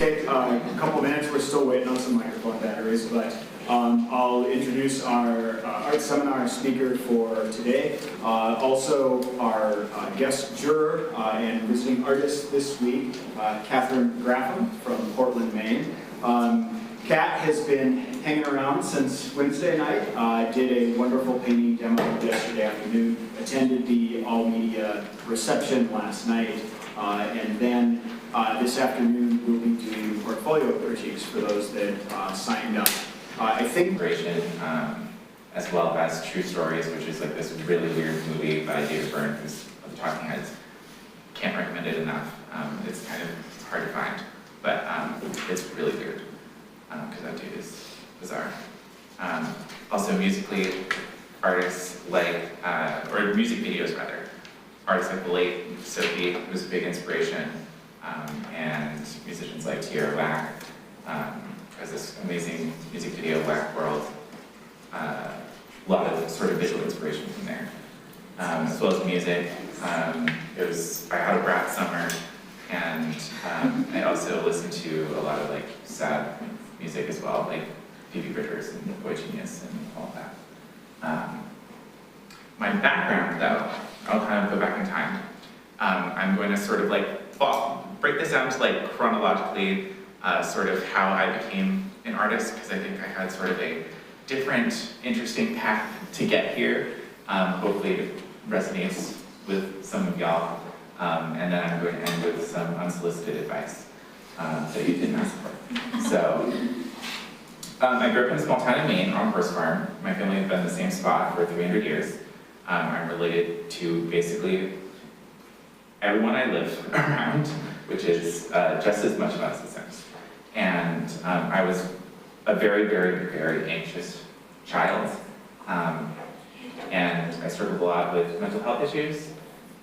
Take a couple minutes, we're still waiting on some microphone batteries, but I'll introduce our art seminar speaker for today. Also our guest juror and visiting artist this week, Catherine Graffam from Portland, Maine. Kat has been hanging around since Wednesday night, did a wonderful painting demo yesterday afternoon, attended the All Media reception last night, and then this afternoon we'll be doing portfolio critiques for those that signed up. I think as well as True Stories, which is like this really weird movie by David Byrne, who's of the Talking Heads. Can't recommend it enough. It's kind of hard to find, but it's really weird because that dude is bizarre. Also musically, artists like, or music videos rather, artists like the late Sophie, who's a big inspiration, and musicians like Tierra Whack, has this amazing music video, Whack World. A lot of sort of visual inspiration from there. As well as music. I had a brat summer, and I also listened to a lot of like sad music as well, like Phoebe Bridgers and Boy Genius and all that. My background though, I'll kind of go back in time. I'm going to sort of like break this down to like chronologically, sort of how I became an artist, because I think I had sort of a different, interesting path to get here. Hopefully it resonates with some of y'all. And then I'm going to end with some unsolicited advice that you didn't ask for. So, I grew up in a small town in Maine on a horse farm. My family has been in the same spot for 300 years. I'm related to basically everyone I live around, which is just as much of us as Sims. And I was a very, very, very anxious child. And I struggled a lot with mental health issues.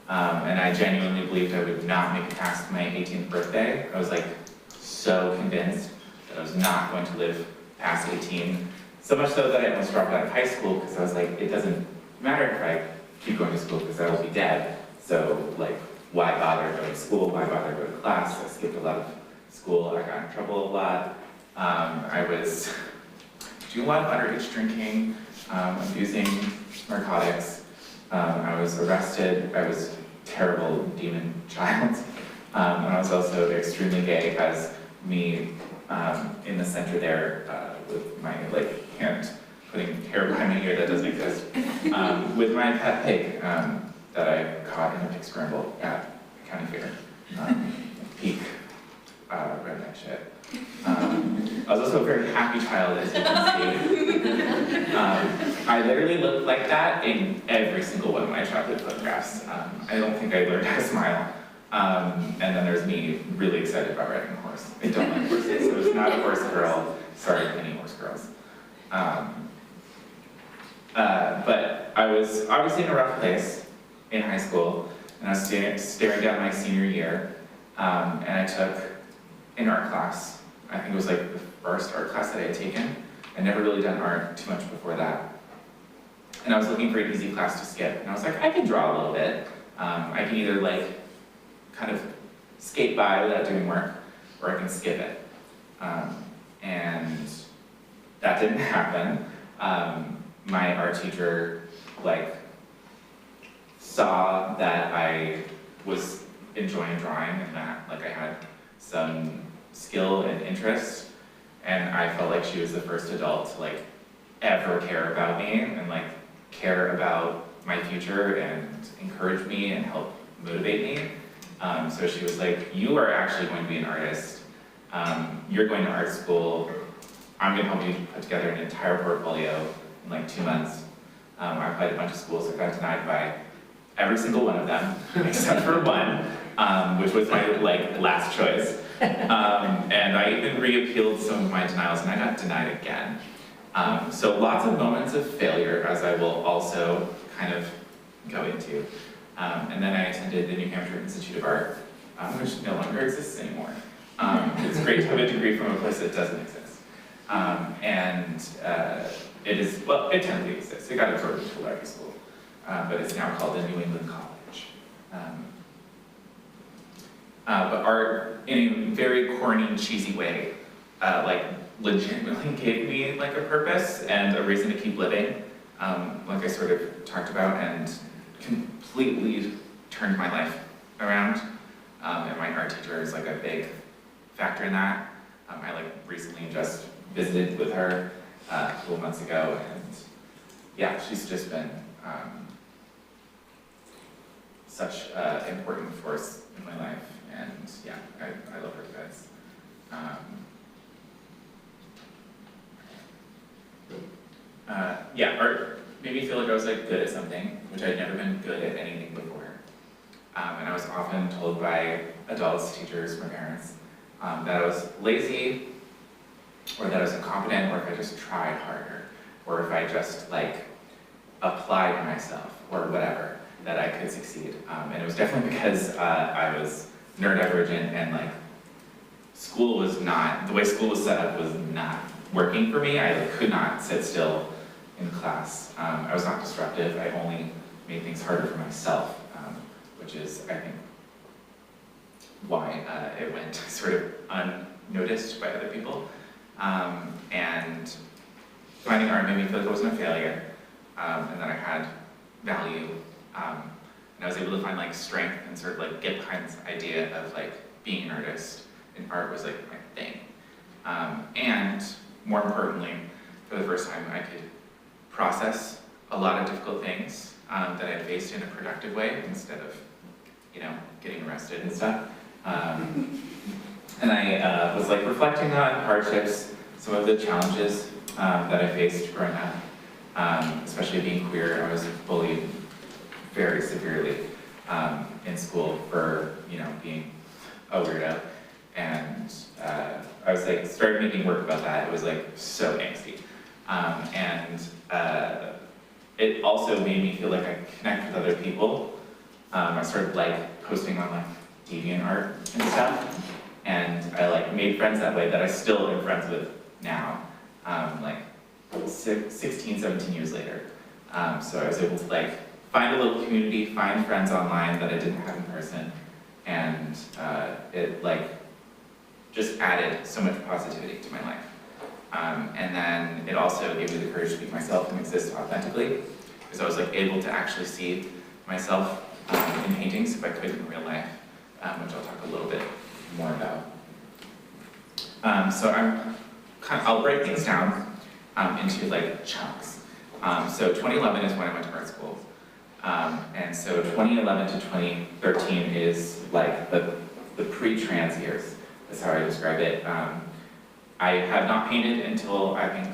And I genuinely believed I would not make it past my 18th birthday. I was like so convinced that I was not going to live past 18. So much so that I almost dropped out of high school because I was like, it doesn't matter if I keep going to school because I will be dead. So like, why bother going to school? Why bother going to class? I skipped a lot of school. I got in trouble a lot. I was doing a lot of underage drinking, abusing narcotics. I was arrested. I was a terrible demon child. And I was also extremely gay, as me in the center there with my hand putting hair behind my ear that doesn't exist, with my pet pig that I caught in a pig scramble at County Fair. Peak redneck shit. I was also a very happy child, as you can see. I literally looked like that in every single one of my childhood photographs. I don't think I learned how to smile. And then there's me really excited about riding a horse. I don't like horses. I was not a horse girl. Sorry, any horse girls. But I was obviously in a rough place in high school, and I was staring down my senior year, and I took an art class. I think it was like the first art class that I had taken. I'd never really done art too much before that. And I was looking for an easy class to skip, and I was like, I can draw a little bit. I can either like kind of skate by without doing work, or I can skip it. And that didn't happen. My art teacher saw that I was enjoying drawing and that I had some skill and interest, and I felt like she was the first adult to ever care about me and care about my future and encourage me and help motivate me. So she was like, you are actually going to be an artist. You're going to art school. I'm going to help you put together an entire portfolio in 2 months. I applied to a bunch of schools. I got denied by every single one of them, except for one, which was my last choice. And I even re-appealed some of my denials, and I got denied again. So lots of moments of failure, as I will also kind of go into. And then I attended the New Hampshire Institute of Art, which no longer exists anymore. It's great to have a degree from a place that doesn't exist. It is, well, it technically exists. It got absorbed into Larry School, but it's now called the New England College. but art in a very corny, cheesy way, like legitimately gave me like a purpose and a reason to keep living, like I sort of talked about, and completely turned my life around. And my art teacher is like a big factor in that. I like recently just visited with her a couple months ago, and yeah, she's just been such an important force in my life, and yeah, I love her to bits. Yeah, art made me feel like I was like good at something, which I'd never been good at anything before. And I was often told by adults, teachers, my parents, that I was lazy, or that I was incompetent, or if I just tried harder, or if I just like applied myself, or whatever, that I could succeed. And it was definitely because I was neurodivergent, and like school was not, the way school was set up was not working for me. I could not sit still in class. I was not disruptive. I only made things harder for myself, which is, I think, why it went sort of unnoticed by other people. And finding art made me feel like I wasn't a failure, and that I had value. And I was able to find like strength and sort of like get behind this idea of like being an artist, and art was like my thing. And more importantly, for the first time, I could process a lot of difficult things that I'd faced in a productive way instead of, you know, getting arrested and stuff. And I was like reflecting on hardships, some of the challenges that I faced growing up, especially being queer. I was bullied very severely in school for, you know, being a weirdo. And I was like, started making work about that. It was like so angsty. And it also made me feel like I could connect with other people. I started like posting on like DeviantArt and stuff. And I like made friends that way that I still am friends with now, like 16, 17 years later. So I was able to like find a little community, find friends online that I didn't have in person. And it like just added so much positivity to my life. And then it also gave me the courage to be myself and exist authentically, because I was like able to actually see myself in paintings if I could in real life, which I'll talk a little bit more about. So I'll break things down into like chunks. So 2011 is when I went to art school. And so 2011 to 2013 is like the pre-trans years. That's how I describe it. I had not painted until I think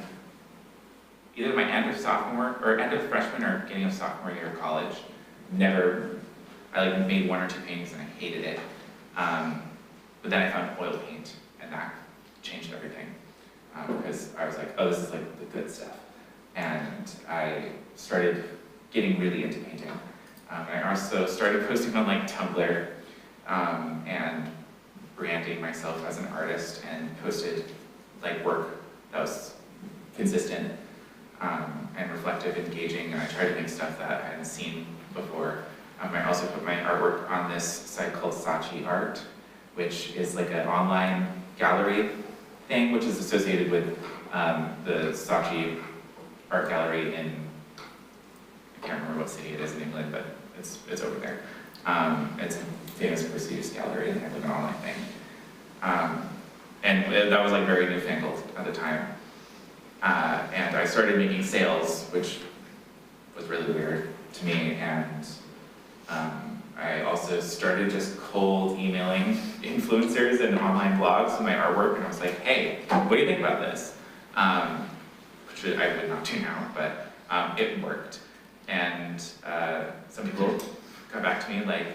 either my end of sophomore or end of freshman or beginning of sophomore year of college. I like made one or two paintings and I hated it. But then I found oil paint, and that changed everything. Because I was like, oh, this is like the good stuff. And I started getting really into painting. I also started posting on like Tumblr and branding myself as an artist, and posted like work that was consistent and reflective, engaging, and I tried to make stuff that I hadn't seen before. I also put my artwork on this site called Saatchi Art, which is like an online gallery thing, which is associated with the Saatchi Art Gallery in, I can't remember what city it is in England, but it's over there. It's a famous prestigious gallery, and they have like an online thing. And that was like very newfangled at the time. And I started making sales, which was really weird to me, and I also started just cold emailing influencers and online blogs with my artwork, and I was like, hey, what do you think about this? Which I would not do now, but it worked. And some people got back to me, like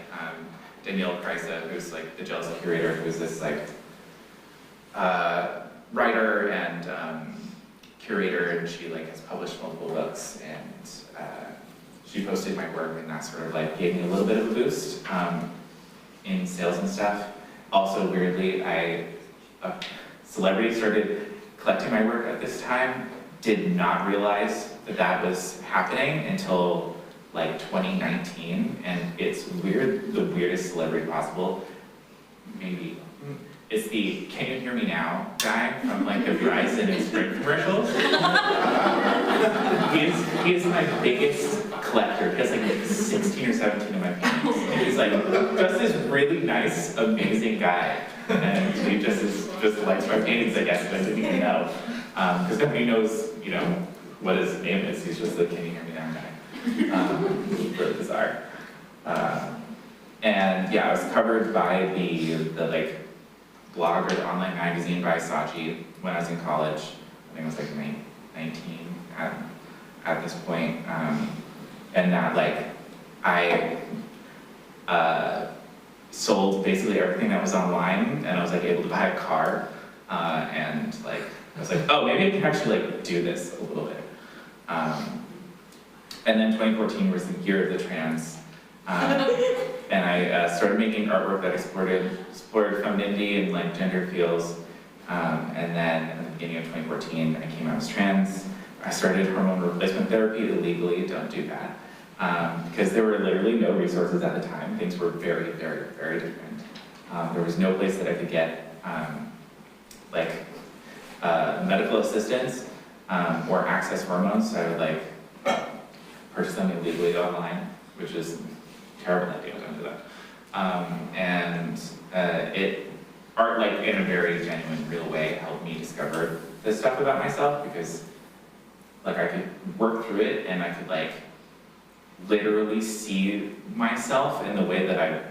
Danielle Kreisa, who's like the Jealous Curator, who's this like writer and curator, and she like has published multiple books, and she posted my work, and that sort of like gave me a little bit of a boost in sales and stuff. Also, weirdly, celebrities started collecting my work at this time. Did not realize that that was happening until like 2019, and it's weird, the weirdest celebrity possible. maybe. It's the "Can You Hear Me Now" guy from like the Verizon and Sprint commercials. He is my biggest collector. He has like 16 or 17 of my paintings. And he's like just this really nice, amazing guy. And he just likes my paintings, I guess, but I didn't even know. Because nobody knows, you know, what his name is. He's just the "Can You Hear Me Now" guy. It's really bizarre. And yeah, I was covered by the like blog or the online magazine by Saatchi when I was in college. I think I was like 19 at this point. And that like I sold basically everything that was online, and I was like able to buy a car. And like I was like, oh, maybe I can actually like do this a little bit. And then 2014 was the year of the trans. And I started making artwork that explored femininity and like gender feels. And then at the beginning of 2014, I came out as trans. I started hormone replacement therapy illegally. Don't do that. Because there were literally no resources at the time. Things were very, very, very different. There was no place that I could get medical assistance or access hormones. So I would like purchase them illegally online, which is a terrible idea. Don't do that. Art, like in a very genuine, real way, helped me discover this stuff about myself, because like I could work through it and I could like literally see myself in the way that I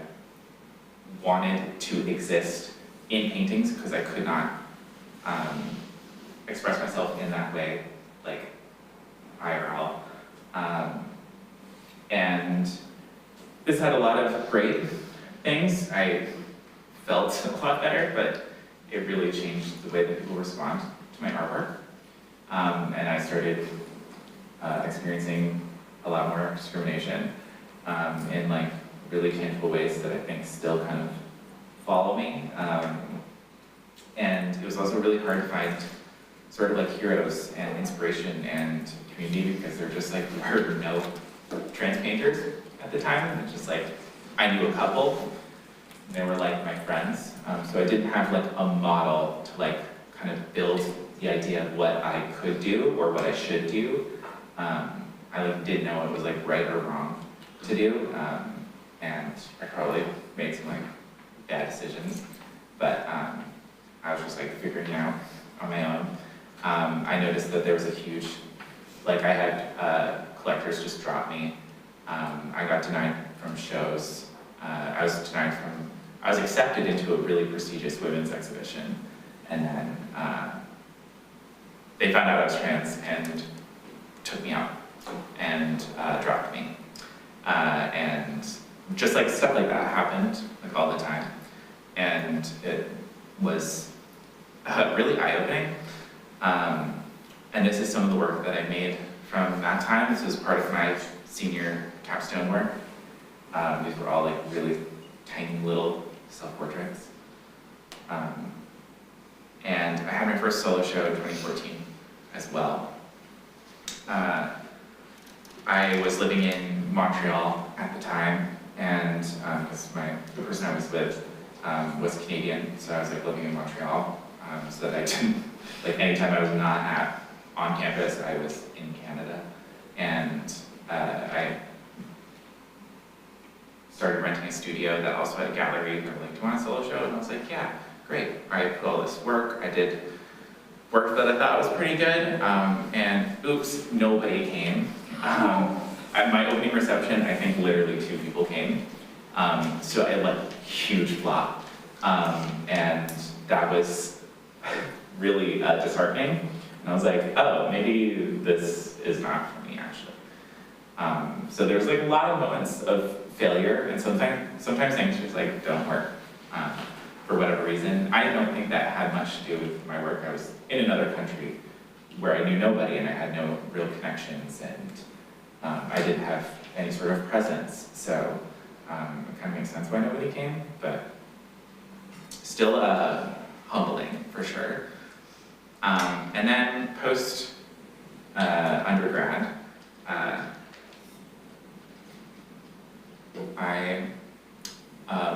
wanted to exist in paintings, because I could not express myself in that way, like IRL. And this had a lot of great things. I felt a lot better, but it really changed the way that people respond to my artwork. And I started experiencing a lot more discrimination in like really tangible ways that I think still kind of follow me. And it was also really hard to find sort of like heroes and inspiration and community, because there just like were no trans painters at the time. And it's just like, I knew a couple, and they were like my friends. So I didn't have like a model to like kind of build the idea of what I could do or what I should do. I like didn't know what was like right or wrong to do. And I probably made some like bad decisions, but I was just like figuring it out on my own. I noticed that there was a huge, like I had collectors just drop me. I got denied from shows. I was accepted into a really prestigious women's exhibition, and then they found out I was trans and took me out and dropped me. And just like stuff like that happened like all the time. And it was really eye-opening. And this is some of the work that I made from that time. This was part of my senior capstone work. These were all like really tiny little self-portraits. And I had my first solo show in 2014 as well. I was living in Montreal at the time, and because the person I was with was Canadian, so I was like living in Montreal, so that I didn't, like anytime I was not on campus, I was in Canada. And I started renting a studio that also had a gallery. They were like, do you want a solo show? And I was like, yeah, great. I put all this work. I did work that I thought was pretty good. And oops, nobody came. At my opening reception, I think literally 2 people came. So I had like huge flop. And that was really disheartening. And I was like, oh, maybe this is not for me, actually. So there was like a lot of moments of failure, and sometimes things just like don't work for whatever reason. I don't think that had much to do with my work. I was in another country where I knew nobody and I had no real connections, and I didn't have any sort of presence. So it kind of makes sense why nobody came, but still humbling for sure. And then post undergrad, I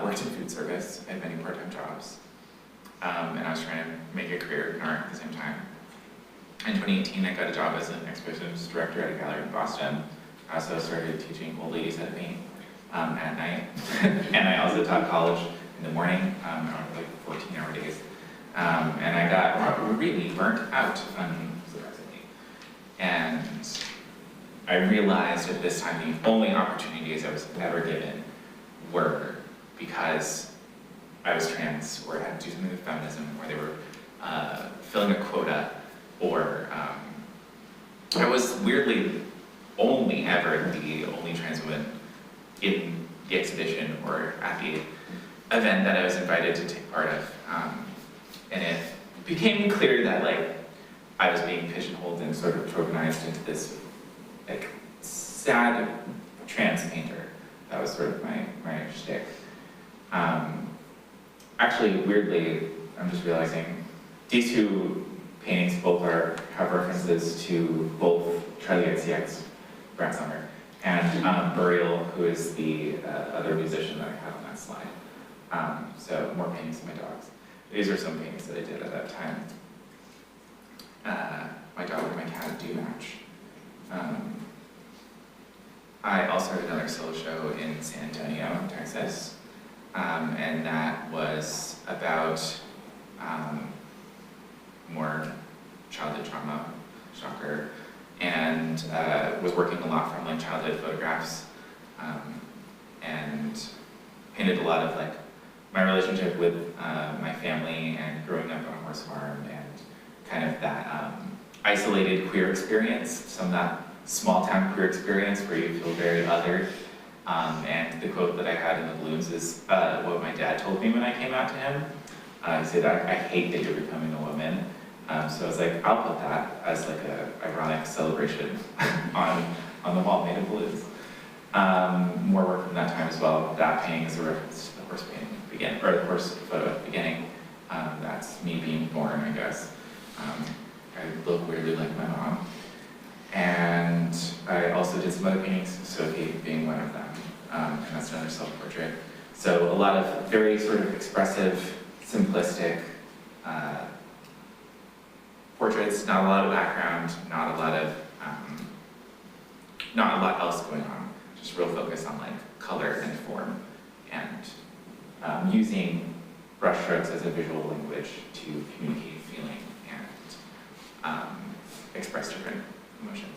worked in food service. I had many part-time jobs. And I was trying to make a career in art at the same time. In 2018, I got a job as an exhibitions director at a gallery in Boston. I also started teaching old ladies how to paint at night. And I also taught college in the morning, like 14-hour days. And I got really burnt out, unsurprisingly. And I realized at this time the only opportunities I was ever given were because I was trans, or had to do something with feminism, or they were filling a quota, or I was weirdly only ever the only trans woman in the exhibition or at the event that I was invited to take part of. And it became clear that like I was being pigeonholed and sort of tokenized into this like sad trans painter. That was sort of my shtick. Actually, weirdly, I'm just realizing these two paintings both have references to both Charlie XCX, Brad Summer, and Burial, who is the other musician that I had on that slide. So more paintings of my dogs. These are some paintings that I did at that time. My dog and my cat do match. I also had another solo show in San Antonio, Texas, and that was about more childhood trauma, shocker, and was working a lot from like childhood photographs, and painted a lot of like my relationship with my family and growing up on a horse farm and kind of that isolated queer experience, some of that small town queer experience where you feel very othered. And the quote that I had in the balloons is what my dad told me when I came out to him. He said, I hate that you're becoming a woman. So I was like, I'll put that as like a ironic celebration on the wall made of balloons. More work from that time as well. That painting is a reference to the horse painting or the horse photo at the beginning. That's me being born, I guess. I look weirdly like my mom. And I also did some other paintings, Sophie being one of them, and that's another self-portrait. So a lot of very sort of expressive, simplistic portraits, not a lot of background, not a lot else going on, just real focus on like color and form, and using brushstrokes as a visual language to communicate feeling and express different emotions.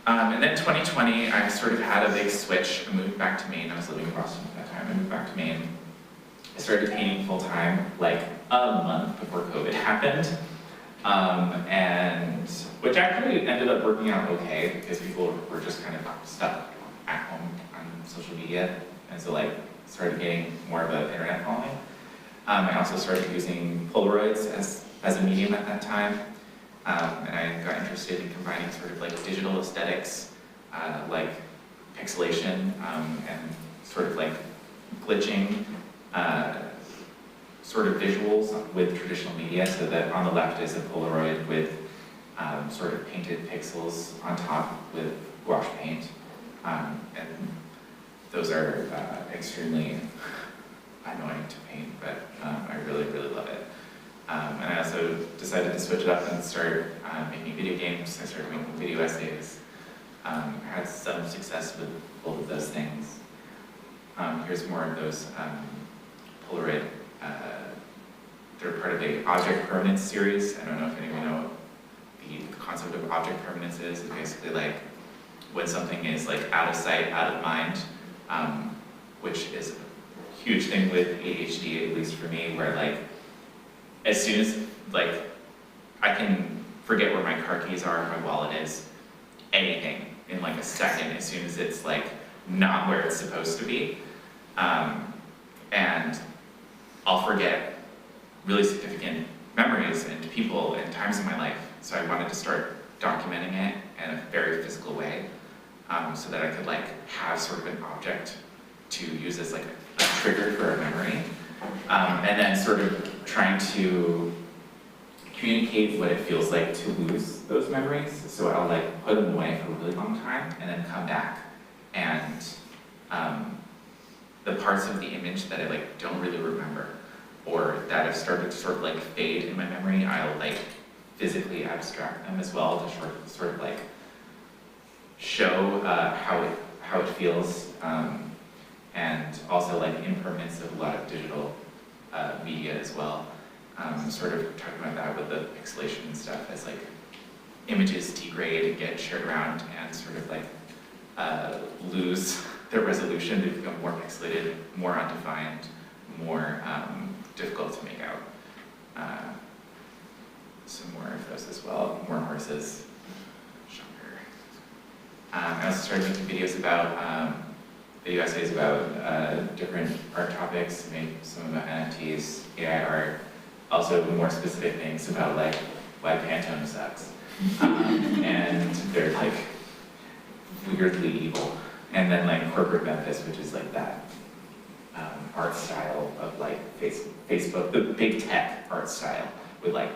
And then 2020, I sort of had a big switch. I moved back to Maine. I was living in Boston at that time. I moved back to Maine. I started painting full time like a month before COVID happened. And which actually ended up working out okay because people were just kind of stuck at home on social media. And so like started getting more of an internet following. I also started using Polaroids as a medium at that time. And I got interested in combining sort of like digital aesthetics, like pixelation, and sort of like glitching sort of visuals with traditional media, so that on the left is a Polaroid with sort of painted pixels on top with gouache paint. And those are extremely annoying to paint, but I really, really love it. And I also decided to switch it up and start making video games. I started making video essays. I had some success with both of those things. Here's more of those Polaroid. They're part of the object permanence series. I don't know if any of you know what the concept of object permanence is. It's basically like when something is like out of sight, out of mind, which is a huge thing with ADHD, at least for me, where like as soon as like I can forget where my car keys are, my wallet is, anything in like a second, as soon as it's like not where it's supposed to be. And I'll forget really significant memories and people and times in my life. So I wanted to start documenting it in a very physical way, so that I could like have sort of an object to use as like a trigger for a memory. And then sort of trying to communicate what it feels like to lose those memories. So I'll like put them away for a really long time and then come back. And the parts of the image that I like don't really remember, or that have started to sort of like fade in my memory, I'll like physically abstract them as well to sort of like show how it feels, and also like impermanence of a lot of digital media as well. Sort of talking about that with the pixelation and stuff, as like images degrade and get shared around and sort of like lose their resolution to become more pixelated, more undefined, more difficult to make out. Some more of those as well, more horses, shocker. I also started making videos about, video essays about different art topics, made some about NFTs, AI art, also more specific things about like why Pantone sucks. And they're like weirdly evil. And then like corporate Memphis, which is like that art style of like Facebook, the big tech art style with like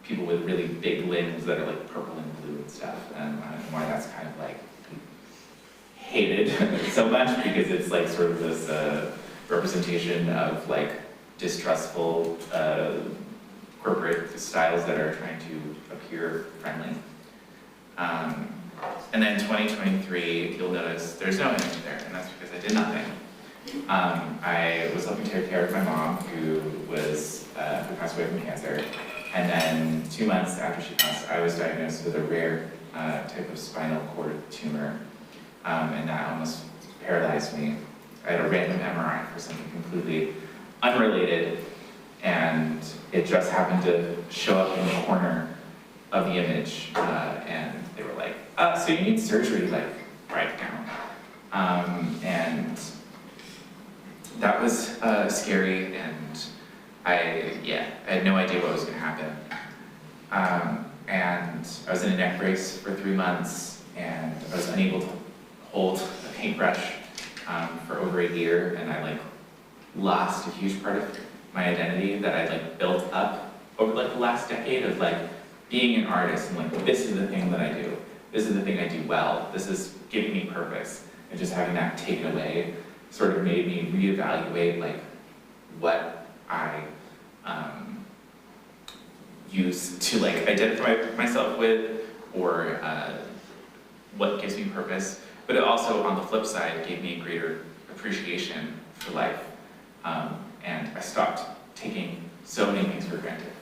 people with really big limbs that are like purple and blue and stuff, and why that's kind of like hated so much, because it's like sort of this representation of like distrustful corporate styles that are trying to appear friendly. And then 2023, you'll notice there's no image there, and that's because I did nothing. I was helping take care of my mom, who passed away from cancer, and then 2 months after she passed, I was diagnosed with a rare type of spinal cord tumor, and that almost paralyzed me. I had a random MRI for something completely unrelated, and it just happened to show up in the corner of the image, and they were like, so you need surgery, like, right now. And that was scary, and I had no idea what was gonna happen. And I was in a neck brace for 3 months, and I was unable to hold a paintbrush for over a year, and I like lost a huge part of my identity that I like built up over like the last decade of like being an artist, and like, this is the thing that I do. This is the thing I do well. This is giving me purpose. And just having that taken away sort of made me reevaluate like what I use to like identify myself with, or what gives me purpose. But it also, on the flip side, gave me a greater appreciation for life. And I stopped taking so many things for granted,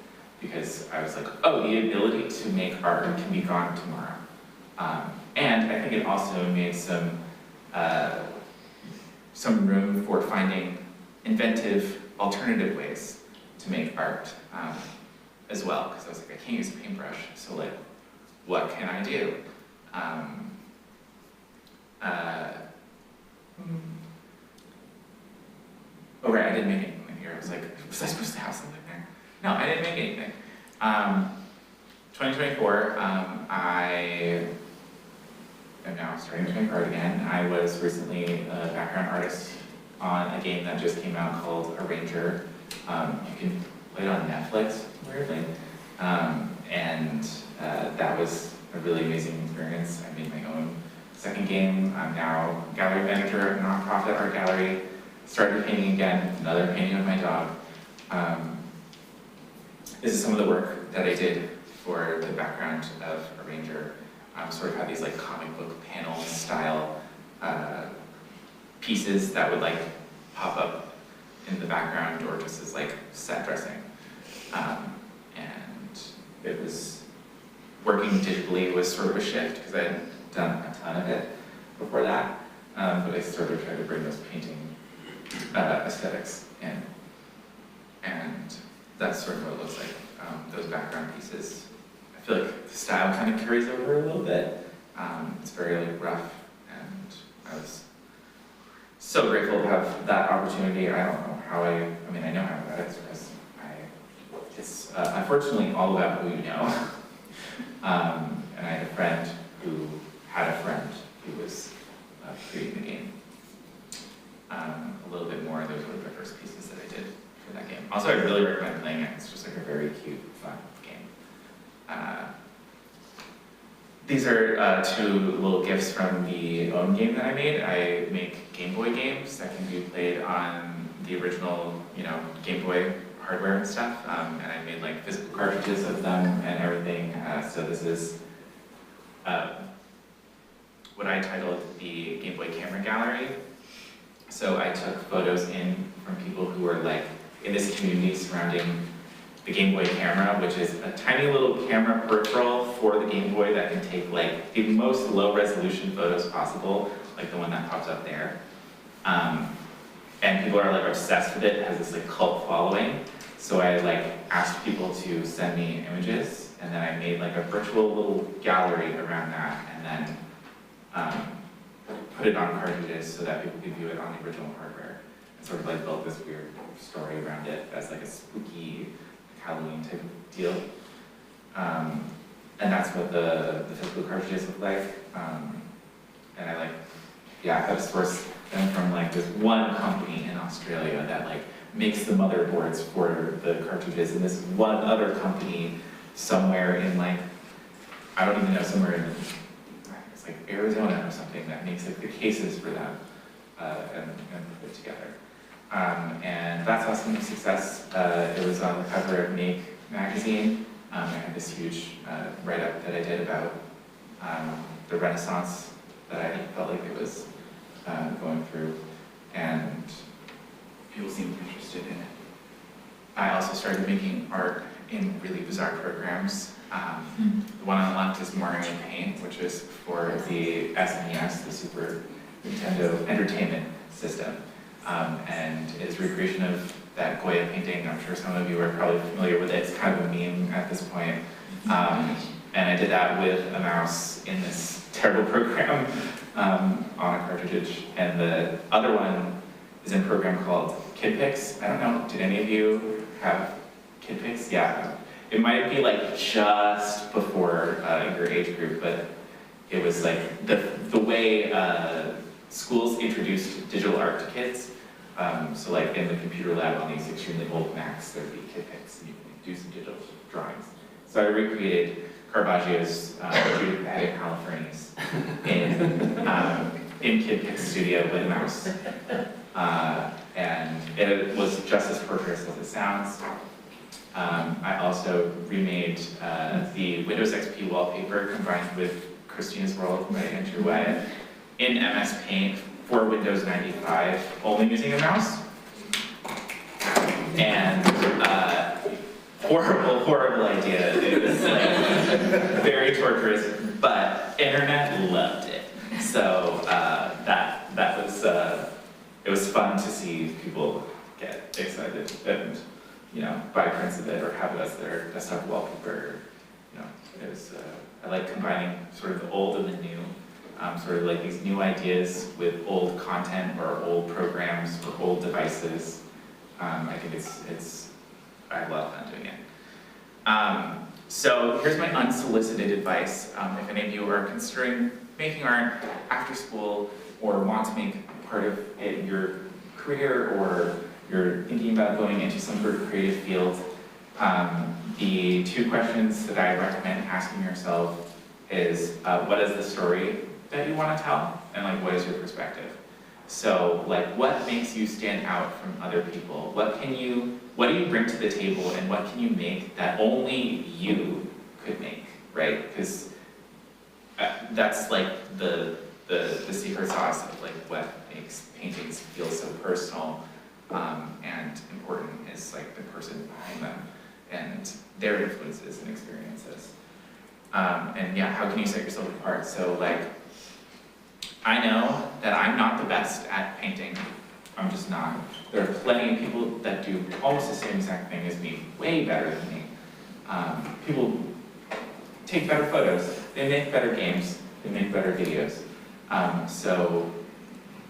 because I was like, oh, the ability to make art can be gone tomorrow. And I think it also made some room for finding inventive, alternative ways to make art as well, because I was like, I can't use a paintbrush, so like, what can I do? Oh right, I didn't make anything here. I was like, was I supposed to have something there? No, I didn't make anything. 2024, I am now starting to make art again. I was recently a background artist on a game that just came out called Arranger. You can play it on Netflix, weirdly. And that was a really amazing experience. I made my own second game. I'm now gallery manager of a nonprofit art gallery. Started painting again, another painting of my dog. This is some of the work that I did for the background of Arranger. Sort of had these like comic book panel style pieces that would like pop up in the background, or just as like set dressing. And it was, working digitally was sort of a shift, because I hadn't done a ton of it before that. But I sort of tried to bring those painting aesthetics in. And that's sort of what it looks like, those background pieces. I feel like the style kind of carries over a little bit. It's very like rough, and I was so grateful to have that opportunity. I don't know how I know how that is, because it's unfortunately all about who you know. And I had a friend who had a friend who was creating the game. A little bit more, those were the first pieces that I did for that game. Also, I really recommend playing it. It's just like a very cute, fun game. These are two little gifts from the own game that I made. I make Game Boy games that can be played on the original, Game Boy hardware and stuff. And I made like physical cartridges of them and everything. So this is what I titled the Game Boy Camera Gallery. So I took photos in from people who were like in this community surrounding the Game Boy camera, which is a tiny little camera peripheral for the Game Boy that can take like the most low resolution photos possible, like the one that pops up there. And people are like obsessed with it. It has this like cult following. So I like asked people to send me images, and then I made like a virtual little gallery around that, and then put it on cartridges so that people could view it on the original hardware. And sort of like built this weird story around it as like a spooky Halloween type of deal. And that's what the physical cartridges look like. And I had to source them from like this one company in Australia that like makes the motherboards for the cartridges, and this one other company somewhere in like, I don't even know, somewhere in, I think it's like Arizona or something, that makes like the cases for them and put it together. And that's had some success. It was on the cover of Make magazine. I had this huge write-up that I did about the Renaissance that I felt like it was going through, and people seemed interested in it. I also started making art in really bizarre programs. The one on the left is Mario Paint, which is for the SNES, the Super Nintendo Entertainment System. And it is a recreation of that Goya painting. I'm sure some of you are probably familiar with it. It's kind of a meme at this point. And I did that with a mouse in this terrible program on a cartridge. And the other one is in a program called KidPix. I don't know, did any of you have KidPix? Yeah. It might be like just before your age group, but it was like the way schools introduced digital art to kids. So like in the computer lab on these extremely old Macs, there'd be KidPix and you could do some digital drawings. So I recreated Caravaggio's Judith Beheading Holofernes in KidPix Studio with a mouse. And it was just as torturous as it sounds. I also remade the Windows XP wallpaper combined with Christina's World by Andrew Wyatt in MS Paint for Windows 95, only using a mouse. And horrible idea. It was like very torturous, but internet loved it. So that was it was fun to see people get excited and buy prints of it or have it as their desktop wallpaper. It was I like combining sort of the old and the new. Sort of like these new ideas with old content or old programs or old devices. I think I have a lot of fun doing it. So here's my unsolicited advice. If any of you are considering making art after school or want to make part of it your career, or you're thinking about going into some sort of creative field, the two questions that I recommend asking yourself is, what is the story that you want to tell, and like what is your perspective? So like what makes you stand out from other people? What do you bring to the table, and what can you make that only you could make, right? Because that's like the secret sauce of like what makes paintings feel so personal and important is like the person behind them and their influences and experiences. And yeah, how can you set yourself apart? So like, I know that I'm not the best at painting. I'm just not. There are plenty of people that do almost the same exact thing as me, way better than me. People take better photos, they make better games, they make better videos. So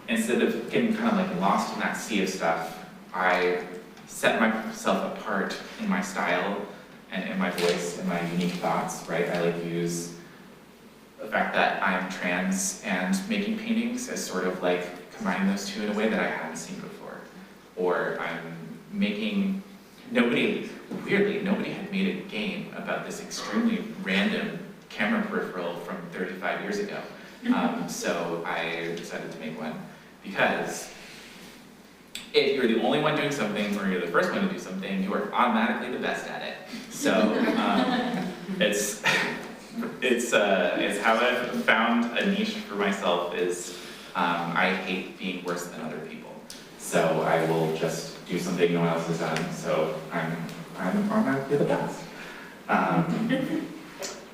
instead of getting kind of like lost in that sea of stuff, I set myself apart in my style and in my voice and my unique thoughts, right? I like use the fact that I'm trans and making paintings as sort of like combining those two in a way that I hadn't seen before. Or I'm making, weirdly, nobody had made a game about this extremely random camera peripheral from 35 years ago. So I decided to make one because if you're the only one doing something or you're the first one to do something, you are automatically the best at it. So it's how I've found a niche for myself is I hate being worse than other people. So I will just do something no one else has done. So I'm automatically the best.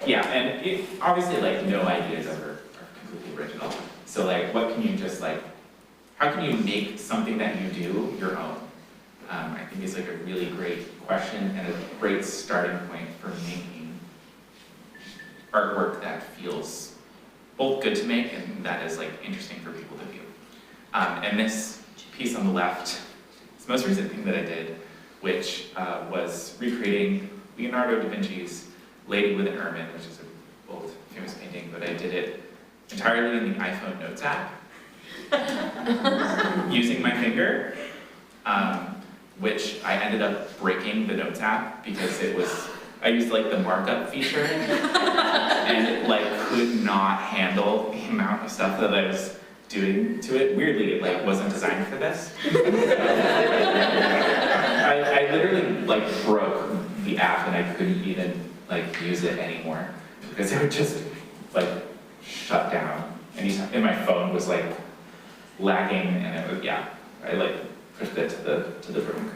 Yeah, and it, obviously like no ideas ever are completely original. So like what can you just like, how can you make something that you do your own? I think is like a really great question and a great starting point for making artwork that feels both good to make and that is like interesting for people to view. And this piece on the left is the most recent thing that I did, which was recreating Leonardo da Vinci's Lady with an Ermine, which is an old famous painting, but I did it entirely in the iPhone Notes app, using my finger, which I ended up breaking the Notes app because it was, I used like the markup feature, and it like could not handle the amount of stuff that I was doing to it. Weirdly, it like wasn't designed for this. I literally like broke the app and I couldn't even like use it anymore because it would just like shut down anytime. And my phone was like lagging and it was, yeah, I like pushed it to the brink.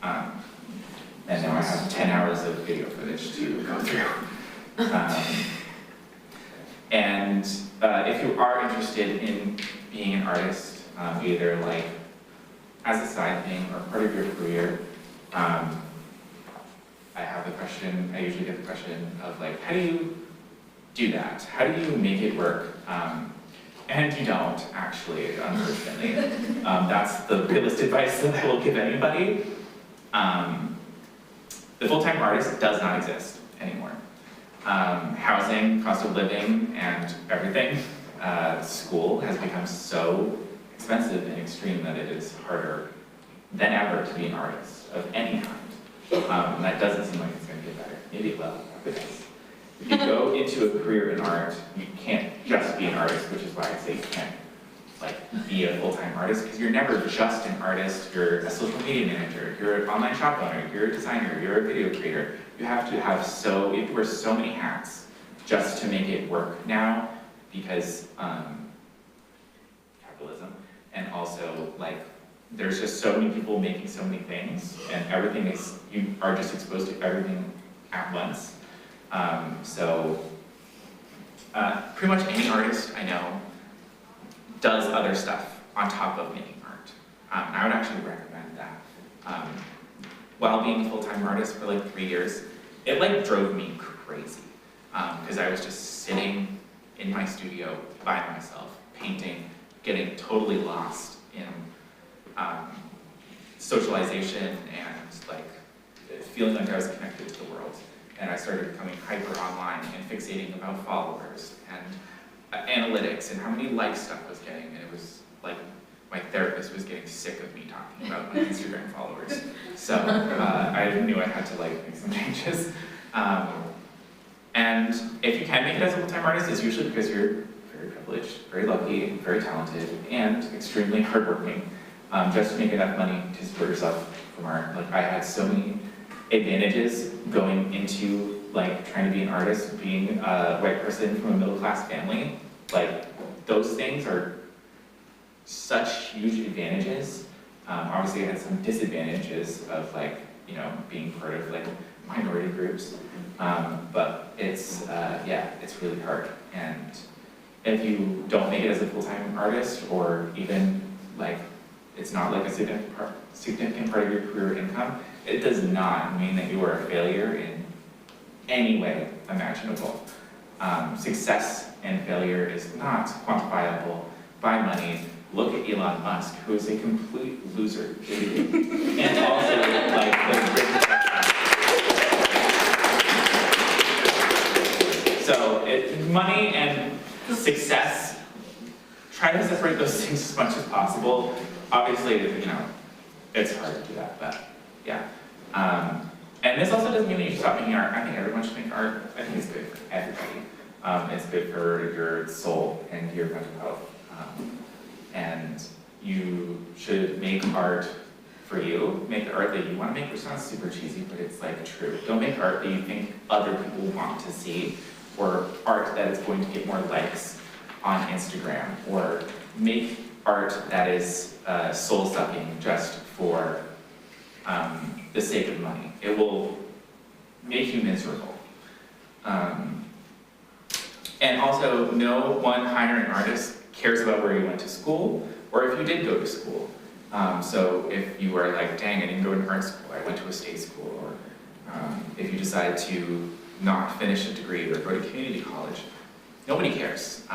And now I have 10 hours of video footage to go through. And if you are interested in being an artist, either like as a side thing or part of your career, I have the question, I usually get the question of like, how do you do that? How do you make it work? And you don't, actually, unfortunately. That's the realest advice that I will give anybody. The full-time artist does not exist anymore. Housing, cost of living, and everything, school has become so expensive and extreme that it is harder than ever to be an artist of any kind. And that doesn't seem like it's going to get better. Maybe it will, but if you go into a career in art, you can't just be an artist, which is why I say you can't like be a full-time artist, because you're never just an artist. You're a social media manager, you're an online shop owner, you're a designer, you're a video creator. You have to have you have to wear so many hats just to make it work now, because capitalism, and also like there's just so many people making so many things, and everything is, you are just exposed to everything at once. Pretty much any artist I know does other stuff on top of making art. And I would actually recommend that. While being a full-time artist for like 3 years, it like drove me crazy. Because I was just sitting in my studio by myself, painting, getting totally lost in socialization and like feeling like I was connected to the world. And I started becoming hyper online and fixating about followers and analytics and how many likes stuff was getting. And it was like my therapist was getting sick of me talking about my Instagram followers. So I knew I had to like make some changes. And if you can make it as a full-time artist, it's usually because you're very privileged, very lucky, very talented, and extremely hardworking. Just to make enough money to support yourself from art. Like I had so many advantages going into like trying to be an artist, being a white person from a middle-class family. Like those things are such huge advantages. Obviously I had some disadvantages of like, you know, being part of like minority groups. But it's, yeah, it's really hard. And if you don't make it as a full-time artist, or even like, it's not like a significant part of your career income, it does not mean that you are a failure in any way imaginable. Success and failure is not quantifiable by money. Look at Elon Musk, who is a complete loser, and also like the richest. So money and success, try to separate those things as much as possible. Obviously, you know, it's hard to do that, but yeah. And this also doesn't mean that you should stop making art. I think everyone should make art. I think it's good for everybody. It's good for your soul and your mental health. And you should make art for you. Make the art that you want to make, which sounds super cheesy, but it's like true. Don't make art that you think other people want to see, or art that is going to get more likes on Instagram, or make art that is soul-sucking just for the sake of money. It will make you miserable. And also, no one hiring artist cares about where you went to school, or if you did go to school. So if you are like, dang, I didn't go to art school, I went to a state school, or if you decide to not finish a degree or go to community college, nobody cares.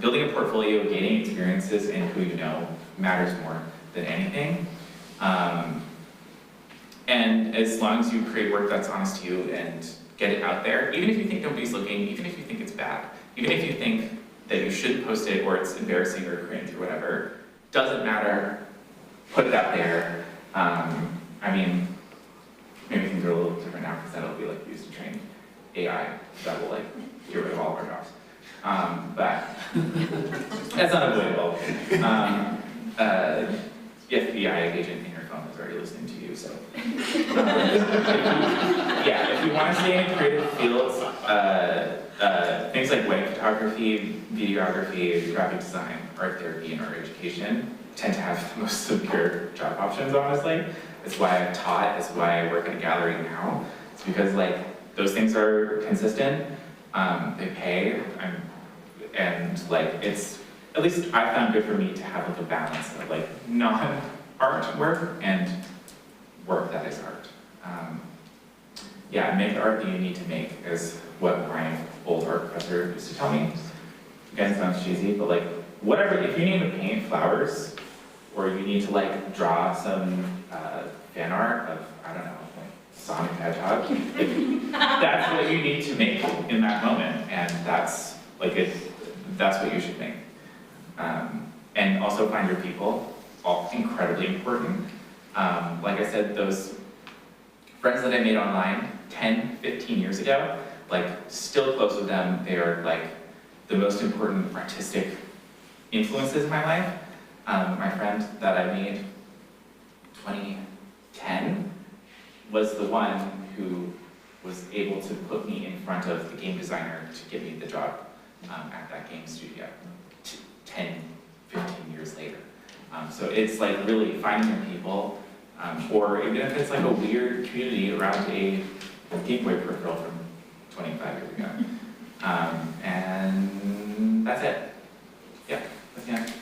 Building a portfolio, gaining experiences, and who you know matters more than anything. And as long as you create work that's honest to you and get it out there, even if you think nobody's looking, even if you think it's bad, even if you think that you shouldn't post it or it's embarrassing or cringe or whatever, doesn't matter, put it out there. I mean, maybe things are a little different now because that'll be like used to train AI that will like get rid of all of our jobs. But that's unavoidable. The FBI agent in your phone is already listening to you, so. If you want to stay in creative fields, things like wedding photography, videography, graphic design, art therapy, and art education tend to have the most secure job options, honestly. That's why I've taught, that's why I work at a gallery now. It's because like those things are consistent, they pay, and like it's, at least I found good for me to have like a balance of like non-art work and work that is art. Yeah, make the art that you need to make is what my old art professor used to tell me. Again, it sounds cheesy, but like whatever, if you need to paint flowers or you need to like draw some fan art of, I don't know, like Sonic the Hedgehog, like, that's what you need to make in that moment, and that's like that's what you should make. And also find your people, all incredibly important. Like I said, those friends that I made online 10, 15 years ago, like still close with them. They are like the most important artistic influences in my life. My friend that I made 2010 was the one who was able to put me in front of the game designer to get me the job at that game studio 10, 15 years later. So it's like really finding your people, or even if it's like a weird community around a Game Boy peripheral from 25 years ago. And that's it. Yeah, that's the end.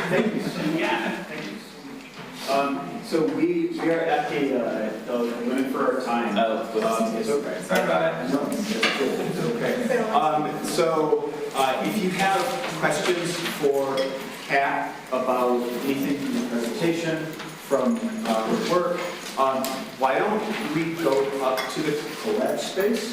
Thank you so much. Yeah, thank you so much. So we are at the limit for our time. It's okay. Sorry about it. No, it's okay. So if you have questions for Kat about anything from the presentation, from her work, why don't we go up to the collab space?